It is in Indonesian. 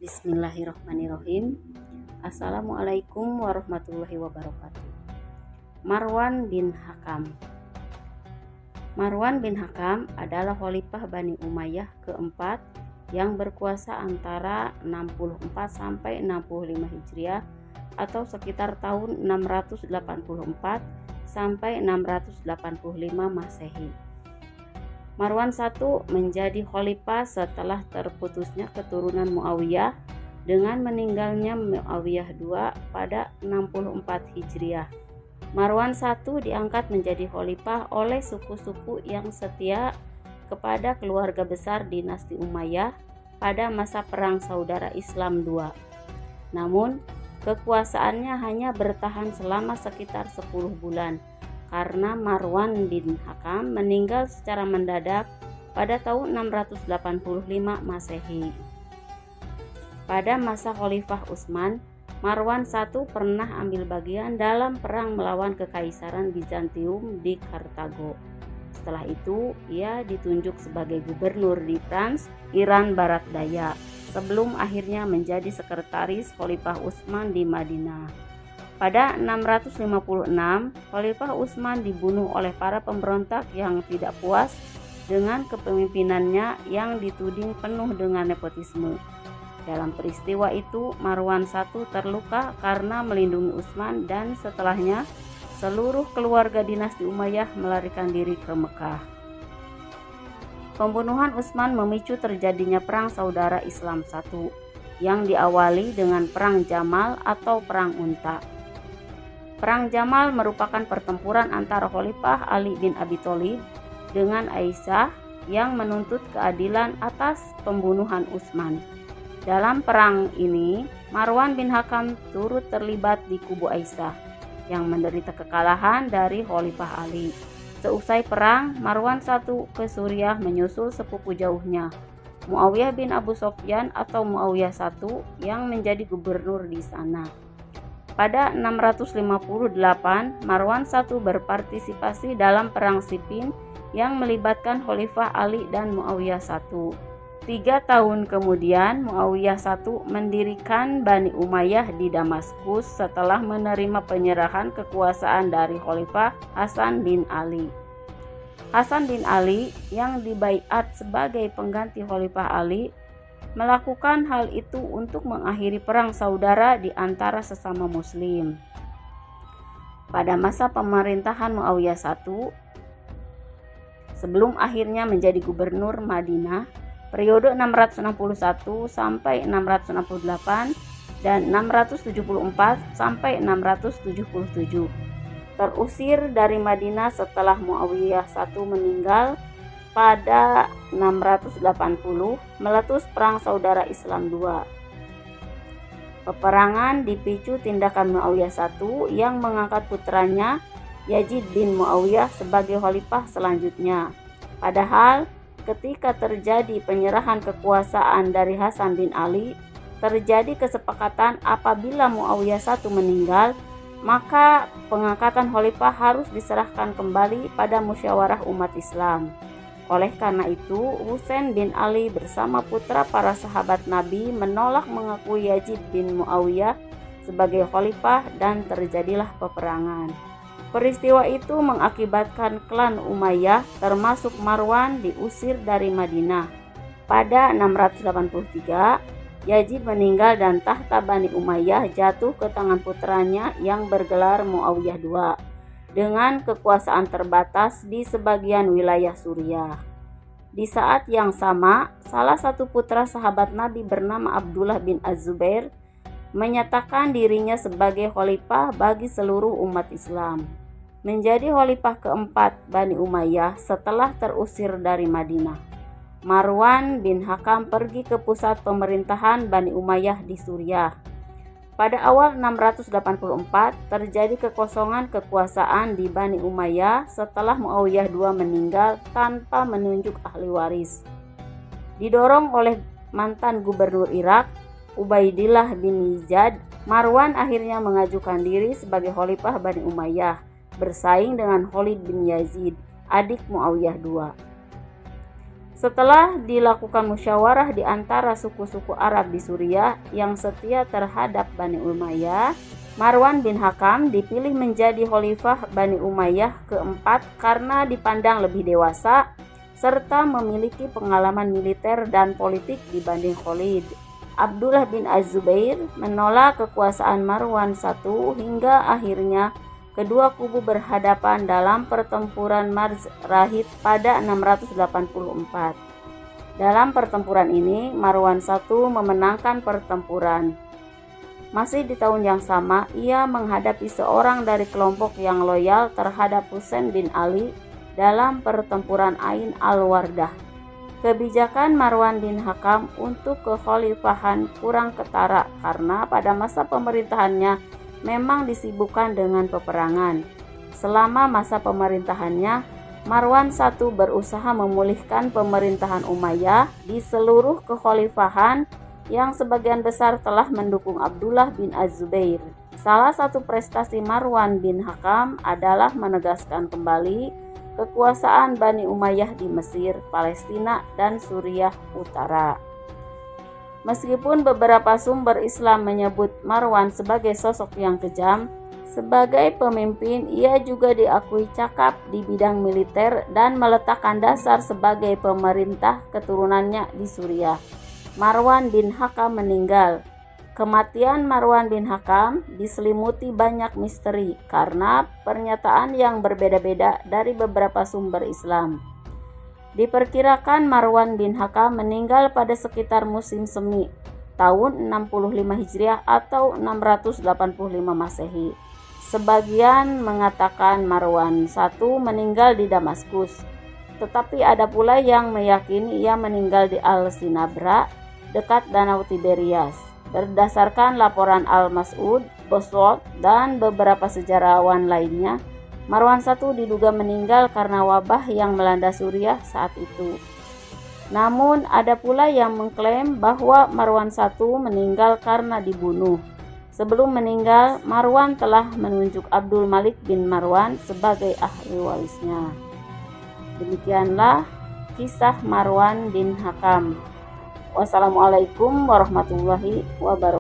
Bismillahirrahmanirrahim. Assalamualaikum warahmatullahi wabarakatuh. Marwan bin Hakam. Marwan bin Hakam adalah khalifah Bani Umayyah keempat yang berkuasa antara 64 sampai 65 Hijriah atau sekitar tahun 684 sampai 685 Masehi. Marwan I menjadi khalifah setelah terputusnya keturunan Muawiyah dengan meninggalnya Muawiyah II pada 64 Hijriah. Marwan I diangkat menjadi khalifah oleh suku-suku yang setia kepada keluarga besar dinasti Umayyah pada masa Perang Saudara Islam II. Namun, kekuasaannya hanya bertahan selama sekitar 10 bulan. Karena Marwan bin Hakam meninggal secara mendadak pada tahun 685 Masehi. Pada masa Khalifah Utsman, Marwan I pernah ambil bagian dalam perang melawan Kekaisaran Bizantium di Kartago. Setelah itu, ia ditunjuk sebagai gubernur di Trans, Iran Barat Daya, sebelum akhirnya menjadi sekretaris Khalifah Utsman di Madinah. Pada 656, Khalifah Utsman dibunuh oleh para pemberontak yang tidak puas dengan kepemimpinannya yang dituding penuh dengan nepotisme. Dalam peristiwa itu, Marwan I terluka karena melindungi Utsman dan setelahnya seluruh keluarga dinasti Umayyah melarikan diri ke Mekah. Pembunuhan Utsman memicu terjadinya Perang Saudara Islam I yang diawali dengan Perang Jamal atau Perang Unta. Perang Jamal merupakan pertempuran antara Khalifah Ali bin Abi Thalib dengan Aisyah yang menuntut keadilan atas pembunuhan Utsman. Dalam perang ini, Marwan bin Hakam turut terlibat di kubu Aisyah yang menderita kekalahan dari Khalifah Ali. Seusai perang, Marwan I ke Suriah menyusul sepupu jauhnya, Muawiyah bin Abu Sufyan atau Muawiyah I yang menjadi gubernur di sana. Pada 658, Marwan I berpartisipasi dalam Perang Siffin yang melibatkan Khalifah Ali dan Muawiyah I. 3 tahun kemudian, Muawiyah I mendirikan Bani Umayyah di Damaskus setelah menerima penyerahan kekuasaan dari Khalifah Hasan bin Ali. Hasan bin Ali yang dibaiat sebagai pengganti Khalifah Ali melakukan hal itu untuk mengakhiri perang saudara di antara sesama muslim. Pada masa pemerintahan Muawiyah I, sebelum akhirnya menjadi gubernur Madinah, periode 661 sampai 668 dan 674 sampai 677, terusir dari Madinah setelah Muawiyah I meninggal. Pada 680 meletus Perang Saudara Islam II. Peperangan dipicu tindakan Muawiyah I yang mengangkat putranya Yazid bin Muawiyah sebagai khalifah selanjutnya. Padahal ketika terjadi penyerahan kekuasaan dari Hasan bin Ali, terjadi kesepakatan apabila Muawiyah I meninggal, maka pengangkatan khalifah harus diserahkan kembali pada musyawarah umat Islam. Oleh karena itu, Husain bin Ali bersama putra para sahabat Nabi menolak mengakui Yazid bin Muawiyah sebagai khalifah dan terjadilah peperangan. Peristiwa itu mengakibatkan klan Umayyah termasuk Marwan diusir dari Madinah. Pada 683, Yazid meninggal dan tahta Bani Umayyah jatuh ke tangan putranya yang bergelar Muawiyah II. Dengan kekuasaan terbatas di sebagian wilayah Suriah. Di saat yang sama, salah satu putra sahabat Nabi bernama Abdullah bin Az-Zubair menyatakan dirinya sebagai khalifah bagi seluruh umat Islam. Menjadi khalifah keempat Bani Umayyah setelah terusir dari Madinah. Marwan bin Hakam pergi ke pusat pemerintahan Bani Umayyah di Suriah. Pada awal 684 terjadi kekosongan kekuasaan di Bani Umayyah setelah Muawiyah II meninggal tanpa menunjuk ahli waris. Didorong oleh mantan gubernur Irak, Ubaidillah bin Ziyad, Marwan akhirnya mengajukan diri sebagai khalifah Bani Umayyah, bersaing dengan Khalid bin Yazid, adik Muawiyah II. Setelah dilakukan musyawarah di antara suku-suku Arab di Suriah yang setia terhadap Bani Umayyah, Marwan bin Hakam dipilih menjadi khalifah Bani Umayyah keempat karena dipandang lebih dewasa serta memiliki pengalaman militer dan politik dibanding Khalid. Abdullah bin Az-Zubair menolak kekuasaan Marwan I hingga akhirnya kedua kubu berhadapan dalam pertempuran Marz Rahid pada 684. Dalam pertempuran ini, Marwan I memenangkan pertempuran. Masih di tahun yang sama, ia menghadapi seorang dari kelompok yang loyal terhadap Husain bin Ali dalam pertempuran Ain al-Wardah. Kebijakan Marwan bin Hakam untuk kekhalifahan kurang ketara karena pada masa pemerintahannya memang disibukkan dengan peperangan. Selama masa pemerintahannya, Marwan I berusaha memulihkan pemerintahan Umayyah di seluruh kekhalifahan yang sebagian besar telah mendukung Abdullah bin Az-Zubair. Salah satu prestasi Marwan bin Hakam adalah menegaskan kembali kekuasaan Bani Umayyah di Mesir, Palestina, dan Suriah Utara. Meskipun beberapa sumber Islam menyebut Marwan sebagai sosok yang kejam, sebagai pemimpin ia juga diakui cakap di bidang militer dan meletakkan dasar sebagai pemerintah keturunannya di Suriah. Marwan bin Hakam meninggal. Kematian Marwan bin Hakam diselimuti banyak misteri karena pernyataan yang berbeda-beda dari beberapa sumber Islam. Diperkirakan Marwan bin Hakam meninggal pada sekitar musim semi tahun 65 Hijriah atau 685 Masehi. Sebagian mengatakan Marwan I meninggal di Damaskus, tetapi ada pula yang meyakini ia meninggal di Al-Sinabra dekat Danau Tiberias. Berdasarkan laporan Al-Mas'ud, Bosworth, dan beberapa sejarawan lainnya, Marwan I diduga meninggal karena wabah yang melanda Suriah saat itu. Namun ada pula yang mengklaim bahwa Marwan I meninggal karena dibunuh. Sebelum meninggal, Marwan telah menunjuk Abdul Malik bin Marwan sebagai ahli warisnya. Demikianlah kisah Marwan bin Hakam. Wassalamualaikum warahmatullahi wabarakatuh.